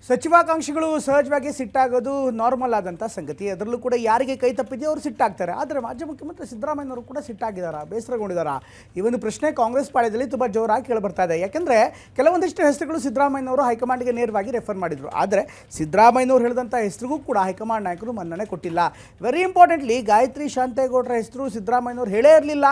ಸಚಿವಾಕಾಂಕ್ಷಿಗಳು ಸಹಜವಾಗಿ ಸಿಟ್ಟಾಗೋದು ನಾರ್ಮಲ್ ಆದಂಥ ಸಂಗತಿ. ಅದರಲ್ಲೂ ಕೂಡ ಯಾರಿಗೆ ಕೈ ತಪ್ಪಿದೆಯೋ ಅವರು ಸಿಟ್ಟಾಗ್ತಾರೆ. ಆದರೆ ಮಾಜಿ ಮುಖ್ಯಮಂತ್ರಿ ಸಿದ್ದರಾಮಯ್ಯನವರು ಕೂಡ ಸಿಟ್ಟಾಗಿದ್ದಾರೆ, ಬೇಸರಗೊಂಡಿದ್ದಾರೆ. ಈ ಒಂದು ಪ್ರಶ್ನೆ ಕಾಂಗ್ರೆಸ್ ಪಾಳ್ಯದಲ್ಲಿ ತುಂಬ ಜೋರಾಗಿ ಕೇಳಿಬರ್ತಾ ಇದೆ. ಯಾಕೆಂದರೆ ಕೆಲವೊಂದಿಷ್ಟು ಹೆಸರುಗಳು ಸಿದ್ದರಾಮಯ್ಯನವರು ಹೈಕಮಾಂಡ್ಗೆ ನೇರವಾಗಿ ರೆಫರ್ ಮಾಡಿದರು. ಆದರೆ ಸಿದ್ದರಾಮಯ್ಯನವರು ಹೇಳಿದಂಥ ಹೆಸರಿಗೂ ಕೂಡ ಹೈಕಮಾಂಡ್ ನಾಯಕರು ಮನ್ನಣೆ ಕೊಟ್ಟಿಲ್ಲ. ವೆರಿ ಇಂಪಾರ್ಟೆಂಟ್ಲಿ ಗಾಯತ್ರಿ ಶಾಂತೇಗೌಡರ ಹೆಸರು ಸಿದ್ದರಾಮಯ್ಯನವರು ಹೇಳೇ ಇರಲಿಲ್ಲ.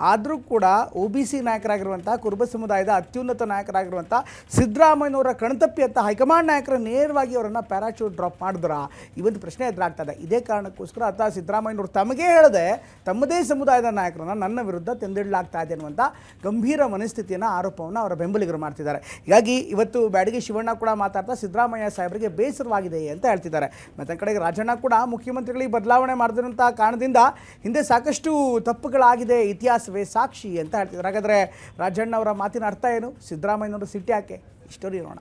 ಆದರೂ ಕೂಡ OBC ನಾಯಕರಾಗಿರುವಂಥ ಕುರುಬ ಸಮುದಾಯದ ಅತ್ಯುನ್ನತ ನಾಯಕರಾಗಿರುವಂಥ ಸಿದ್ದರಾಮಯ್ಯನವರ ಕಣ್ತಪ್ಪಿ ಅಂತ ಹೈಕಮಾಂಡ್ ನಾಯಕರು ನೇರವಾಗಿ ಅವರನ್ನು ಪ್ಯಾರಾಚೂಟ್ ಡ್ರಾಪ್ ಮಾಡಿದ್ರ ಈ ಒಂದು ಪ್ರಶ್ನೆ ಎದುರಾಗ್ತದೆ. ಇದೇ ಕಾರಣಕ್ಕೋಸ್ಕರ ಅಥವಾ ಸಿದ್ದರಾಮಯ್ಯನವರು ತಮಗೇ ಹೇಳದೆ ತಮ್ಮದೇ ಸಮುದಾಯದ ನಾಯಕರನ್ನು ನನ್ನ ವಿರುದ್ಧ ತೆಂದಿಡಲಾಗ್ತಾ ಇದೆ ಅನ್ನುವಂಥ ಗಂಭೀರ ಮನಸ್ಥಿತಿಯನ್ನು ಆರೋಪವನ್ನು ಅವರ ಬೆಂಬಲಿಗರು ಮಾಡ್ತಿದ್ದಾರೆ. ಹೀಗಾಗಿ ಇವತ್ತು ಬ್ಯಾಡಗಿ ಶಿವಣ್ಣ ಕೂಡ ಮಾತಾಡ್ತಾ ಸಿದ್ದರಾಮಯ್ಯ ಸಾಹೇಬರಿಗೆ ಬೇಸರವಾಗಿದೆ ಅಂತ ಹೇಳ್ತಿದ್ದಾರೆ. ಮತ್ತು ಕಡೆಗೆ ರಾಜಣ್ಣ ಕೂಡ ಮುಖ್ಯಮಂತ್ರಿಗಳಿಗೆ ಬದಲಾವಣೆ ಮಾಡಿದಂಥ ಕಾರಣದಿಂದ ಹಿಂದೆ ಸಾಕಷ್ಟು ತಪ್ಪುಗಳಾಗಿದೆ, ಇತಿಹಾಸವೇ ಸಾಕ್ಷಿ ಅಂತ ಹೇಳ್ತಿದ್ದಾರೆ. ಹಾಗಾದರೆ ರಾಜಣ್ಣ ಅವರ ಮಾತಿನ ಅರ್ಥ ಏನು? ಸಿದ್ದರಾಮಯ್ಯನವರು ಸಿಟ್ಟು ಯಾಕೆ? ಸ್ಟೋರಿ ನೋಡೋಣ.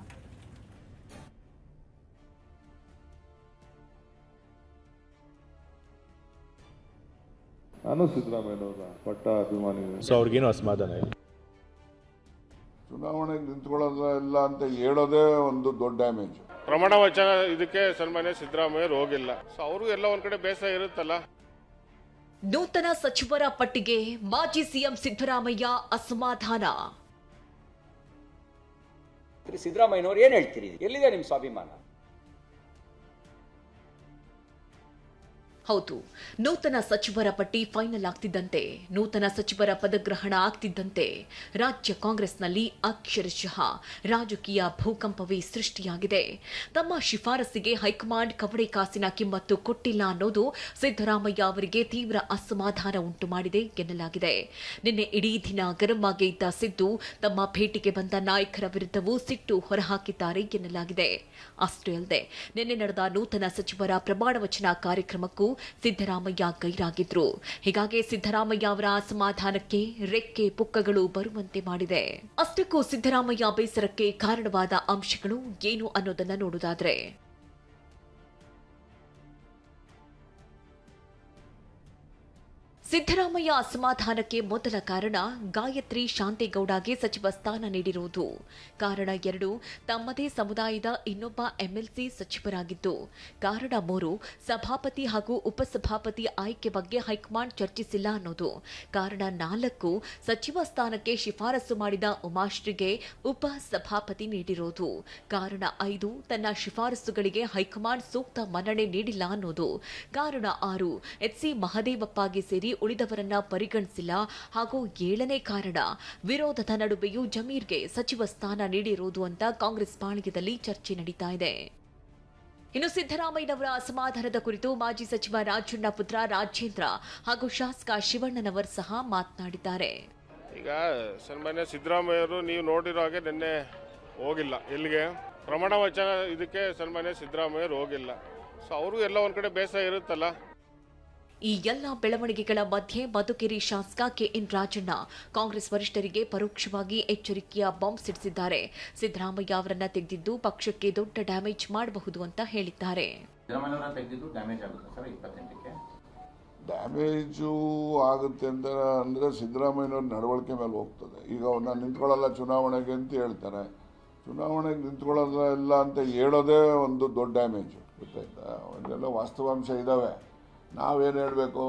ನಾನು ಸಿದ್ದರಾಮಯ್ಯನವರ ಪಟ್ಟ ಅಭಿಮಾನಿ. ಸೊ ಅವ್ರಿಗೇನು ಅಸಮಾಧಾನ ಇಲ್ಲ. ಚುನಾವಣೆಗೆ ನಿಂತ್ಕೊಳ್ಳೋದಿಲ್ಲ ಅಂತ ಹೇಳೋದೇ ಒಂದು ದೊಡ್ಡ ಡ್ಯಾಮೇಜ್. ಪ್ರಮಾಣ ವಚನ ಇದಕ್ಕೆ ಸನ್ಮಾನ್ಯ ಸಿದ್ದರಾಮಯ್ಯ ಹೋಗಿಲ್ಲ. ಸೊ ಅವರು ಎಲ್ಲ ಒಂದ್ ಕಡೆ ಬೇಸರ ಇರುತ್ತಲ್ಲ. ನೂತನ ಸಚಿವರ ಪಟ್ಟಿಗೆ ಮಾಜಿ ಸಿಎಂ ಸಿದ್ದರಾಮಯ್ಯ ಅಸಮಾಧಾನ. ಸಿದ್ದರಾಮಯ್ಯನವರು ಏನ್ ಹೇಳ್ತೀರಿ? ಎಲ್ಲಿದೆ ನಿಮ್ಮ ಸ್ವಾಭಿಮಾನ? ಹೌದು, ನೂತನ ಸಚಿವರ ಪಟ್ಟಿ ಫೈನಲ್ ಆಗ್ತಿದ್ದಂತೆ, ನೂತನ ಸಚಿವರ ಪದಗ್ರಹಣ ಆಗ್ತಿದ್ದಂತೆ ರಾಜ್ಯ ಕಾಂಗ್ರೆಸ್ನಲ್ಲಿ ಅಕ್ಷರಶಃ ರಾಜಕೀಯ ಭೂಕಂಪವೇ ಸೃಷ್ಟಿಯಾಗಿದೆ. ತಮ್ಮ ಶಿಫಾರಸಿಗೆ ಹೈಕಮಾಂಡ್ ಕವಡೆ ಕಾಸಿನ ಕಿಮ್ಮತ್ತು ಕೊಟ್ಟಿಲ್ಲ ಅನ್ನೋದು ಸಿದ್ದರಾಮಯ್ಯ ಅವರಿಗೆ ತೀವ್ರ ಅಸಮಾಧಾನ ಉಂಟು ಮಾಡಿದೆ ಎನ್ನಲಾಗಿದೆ. ನಿನ್ನೆ ಇಡೀ ದಿನ ಗರಂ ಆಗಿ ಇದ್ದ ಸಿದ್ದು ತಮ್ಮ ಭೇಟಿಗೆ ಬಂದ ನಾಯಕರ ವಿರುದ್ಧವೂ ಸಿಟ್ಟು ಹೊರಹಾಕಿದ್ದಾರೆ ಎನ್ನಲಾಗಿದೆ. ಅಷ್ಟೇ ಅಲ್ಲದೆ ನಿನ್ನೆ ನಡೆದ ನೂತನ ಸಚಿವರ ಪ್ರಮಾಣ ವಚನ ಕಾರ್ಯಕ್ರಮಕ್ಕೂ ಸಿದ್ದರಾಮಯ್ಯ ಗೈರಾಗಿದ್ರು. ಹೀಗಾಗಿ ಸಿದ್ದರಾಮಯ್ಯ ಅವರ ಅಸಮಾಧಾನಕ್ಕೆ ರೆಕ್ಕೆ ಪುಕ್ಕಗಳು ಬರುವಂತೆ ಮಾಡಿದೆ. ಅಷ್ಟಕ್ಕೂ ಸಿದ್ದರಾಮಯ್ಯ ಬೇಸರಕ್ಕೆ ಕಾರಣವಾದ ಅಂಶಗಳು ಏನು ಅನ್ನೋದನ್ನ ನೋಡುವುದಾದ್ರೆ, ಸಿದ್ದರಾಮಯ್ಯ ಅಸಮಾಧಾನಕ್ಕೆ ಮೊದಲ ಕಾರಣ ಗಾಯತ್ರಿ ಶಾಂತೇಗೌಡಗೆ ಸಚಿವ ಸ್ಥಾನ ನೀಡಿರುವುದು. ಕಾರಣ 2, ತಮ್ಮದೇ ಸಮುದಾಯದ ಇನ್ನೊಬ್ಬ MLC ಸಚಿವರಾಗಿದ್ದು. ಕಾರಣ 3, ಸಭಾಪತಿ ಹಾಗೂ ಉಪಸಭಾಪತಿ ಆಯ್ಕೆ ಬಗ್ಗೆ ಹೈಕಮಾಂಡ್ ಚರ್ಚಿಸಿಲ್ಲ ಅನ್ನೋದು. ಕಾರಣ 4, ಸಚಿವ ಸ್ಥಾನಕ್ಕೆ ಶಿಫಾರಸು ಮಾಡಿದ ಉಮಾಶ್ರೀಗೆ ಉಪ ಸಭಾಪತಿ ನೀಡಿರೋದು. ಕಾರಣ 5, ತನ್ನ ಶಿಫಾರಸುಗಳಿಗೆ ಹೈಕಮಾಂಡ್ ಸೂಕ್ತ ಮನ್ನಣೆ ನೀಡಿಲ್ಲ ಅನ್ನೋದು. ಕಾರಣ 6, HC ಮಹದೇವಪ್ಪಗೆ ಸೇರಿ ಉಳಿದವರನ್ನ ಪರಿಗಣಿಸಿಲ್ಲ. ಹಾಗೂ 7ನೇ ಕಾರಣ, ವಿರೋಧದ ನಡುವೆಯೂ ಜಮೀರ್ಗೆ ಸಚಿವ ಸ್ಥಾನ ನೀಡಿರುವುದು ಅಂತ ಕಾಂಗ್ರೆಸ್ ಪಾಳ್ಯದಲ್ಲಿ ಚರ್ಚೆ ನಡೀತಾ ಇದೆ. ಇನ್ನು ಸಿದ್ದರಾಮಯ್ಯನವರ ಅಸಮಾಧಾನದ ಕುರಿತು ಮಾಜಿ ಸಚಿವ ರಾಜಣ್ಣ ಪುತ್ರ ರಾಜೇಂದ್ರ ಹಾಗೂ ಶಾಸಕ ಶಿವಣ್ಣನವರ್ ಸಹ ಮಾತನಾಡಿದ್ದಾರೆ. ಈಗ ಸನ್ಮಾನ್ಯ ಸಿದ್ದರಾಮಯ್ಯರು ನೀವು ನೋಡಿರೋ ಹಾಗೆ ನಿನ್ನೆ ಹೋಗಿಲ್ಲ. ಎಲ್ಲಿಗೆ? ಪ್ರಮಾಣ ವಚನ ಇದಕ್ಕೆ ಸನ್ಮಾನ್ಯ ಸಿದ್ದರಾಮಯ್ಯರು ಹೋಗಿಲ್ಲ. ಸೊ ಅವರು ಎಲ್ಲ ಒಂದ್ ಕಡೆ ಬೇಸರ ಇರುತ್ತಲ್ಲ. ಈ ಎಲ್ಲ ಬೆಳವಣಿಗೆಗಳ ಮಧ್ಯೆ ಮಧುಗಿರಿ ಶಾಸಕ KN ರಾಜಣ್ಣ ಕಾಂಗ್ರೆಸ್ ವರಿಷ್ಠರಿಗೆ ಪರೋಕ್ಷವಾಗಿ ಎಚ್ಚರಿಕೆಯ ಬಾಂಬ್ ಸಿಡಿಸಿದ್ದಾರೆ. ಸಿದ್ದರಾಮಯ್ಯ ಅವರನ್ನ ತೆಗೆದಿದ್ದು ಪಕ್ಷಕ್ಕೆ ದೊಡ್ಡ ಡ್ಯಾಮೇಜ್ ಮಾಡಬಹುದು ಅಂತ ಹೇಳಿದ್ದಾರೆ. ಡ್ಯಾಮೇಜು ಆಗುತ್ತೆ ಅಂದರೆ ಸಿದ್ದರಾಮಯ್ಯನವ್ರ ನಡವಳಿಕೆ ಮೇಲೆ ಹೋಗ್ತದೆ. ಈಗ ನಾನು ನಿಂತ್ಕೊಳ್ಳಲ್ಲ ಚುನಾವಣೆಗೆ ಅಂತ ಹೇಳ್ತಾರೆ. ಚುನಾವಣೆಗೆ ನಿಂತ್ಕೊಳ್ಳೋದಿಲ್ಲ ಅಂತ ಹೇಳೋದೇ ಒಂದು ದೊಡ್ಡ ಡ್ಯಾಮೇಜು. ಗೊತ್ತಾಯ್ತಾ? ಒಂದೆಲ್ಲ ವಾಸ್ತವಾಂಶ ಇದ್ದಾವೆ. ನಾವೇನು ಹೇಳಬೇಕು?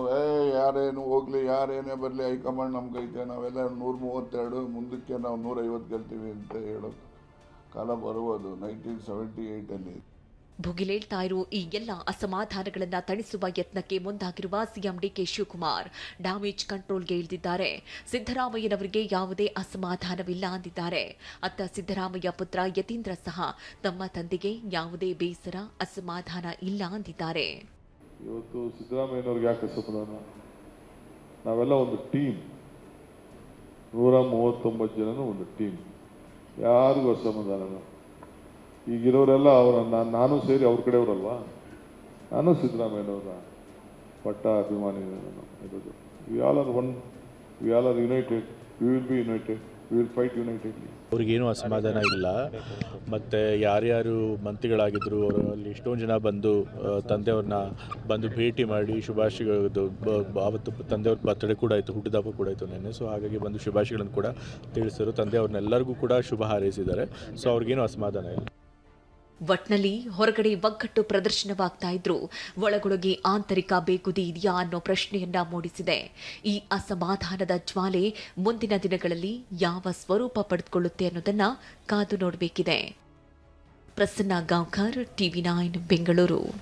ಯಾರೇನು ಹೋಗಲಿ, ಯಾರೇನೇ ಬರಲಿ, ಹೈಕಮಾಂಡ್ ನಮ್ಗೈತೆ, ನಾವೆಲ್ಲ 132 ಮುಂದಕ್ಕೆ ನಾವು 150 ಗೆಲ್ತೀವಿ ಅಂತ ಹೇಳೋದು ಕಾಲ ಬರುವುದು 1978 ಭುಗಿಲೇಳ್ತಾ ಇರೋ ಈ ಎಲ್ಲ ಅಸಮಾಧಾನಗಳನ್ನ ತಣಿಸುವ ಯತ್ನಕ್ಕೆ ಮುಂದಾಗಿರುವ ಸಿಎಂ DK ಶಿವಕುಮಾರ್ ಡ್ಯಾಮೇಜ್ ಕಂಟ್ರೋಲ್ಗೆ ಇಳಿದಿದ್ದಾರೆ. ಸಿದ್ದರಾಮಯ್ಯನವರಿಗೆ ಯಾವುದೇ ಅಸಮಾಧಾನವಿಲ್ಲ ಅಂದಿದ್ದಾರೆ. ಅತ್ತ ಸಿದ್ದರಾಮಯ್ಯ ಪುತ್ರ ಯತೀಂದ್ರ ಸಹ ತಮ್ಮ ತಂದೆಗೆ ಯಾವುದೇ ಬೇಸರ, ಅಸಮಾಧಾನ ಇಲ್ಲ ಅಂದಿದ್ದಾರೆ. ಇವತ್ತು ಸಿದ್ದರಾಮಯ್ಯನವ್ರಿಗೆ ಯಾಕೆ ಅಸಮಾಧಾನ? ನಾವೆಲ್ಲ ಒಂದು ಟೀಮ್, 139 ಜನನು ಒಂದು ಟೀಮ್. ಯಾರಿಗೂ ಅಸಮಾಧಾನ. ಈಗಿರೋರೆಲ್ಲ ನಾನು ಸೇರಿ ಅವ್ರ ಕಡೆಯವರಲ್ವಾ? ನಾನು ಸಿದ್ದರಾಮಯ್ಯನವರ ಪಟ್ಟ ಅಭಿಮಾನಿ. ಇರೋದು we all are one, we all are united, we will be united, we will fight unitedly. ಅವ್ರಿಗೇನು ಅಸಮಾಧಾನ ಇಲ್ಲ. ಮತ್ತು ಯಾರ್ಯಾರು ಮಂತ್ರಿಗಳಾಗಿದ್ದರು ಅವರು ಅಲ್ಲಿ ಎಷ್ಟೊಂದು ಜನ ಬಂದು ತಂದೆಯವ್ರನ್ನ ಬಂದು ಭೇಟಿ ಮಾಡಿ ಶುಭಾಶಯಗಳು, ಆವತ್ತು ತಂದೆಯವ್ರ ಬರ್ತಡೇ ಕೂಡ ಆಯಿತು, ಹುಟ್ಟಿದಬ್ಬ ಕೂಡ ಆಯಿತು ನೆನ್ನೆ. ಸೊ ಹಾಗಾಗಿ ಬಂದು ಶುಭಾಶಯಗಳನ್ನು ಕೂಡ ತಿಳಿಸಿದರು. ತಂದೆಯವ್ರನ್ನೆಲ್ಲರಿಗೂ ಕೂಡ ಶುಭ ಹಾರೈಸಿದ್ದಾರೆ. ಸೊ ಅವ್ರಿಗೇನು ಅಸಮಾಧಾನ ಇಲ್ಲ. ಒಟ್ನಲ್ಲಿ ಹೊರಗಡೆ ಒಗ್ಗಟ್ಟು ಪ್ರದರ್ಶನವಾಗ್ತಾ ಇದ್ರು ಒಳಗೊಳಗೆ ಆಂತರಿಕ ಬೇಗುದಿ ಇದೆಯಾ ಅನ್ನೋ ಪ್ರಶ್ನೆಯನ್ನ ಮೂಡಿಸಿದೆ. ಈ ಅಸಮಾಧಾನದ ಜ್ವಾಲೆ ಮುಂದಿನ ದಿನಗಳಲ್ಲಿ ಯಾವ ಸ್ವರೂಪ ಪಡೆದುಕೊಳ್ಳುತ್ತೆ ಅನ್ನೋದನ್ನ ಕಾದು ನೋಡಬೇಕಿದೆ. ಪ್ರಸನ್ನ ಗಾಂವ್ಕರ್, TV9 ಬೆಂಗಳೂರು.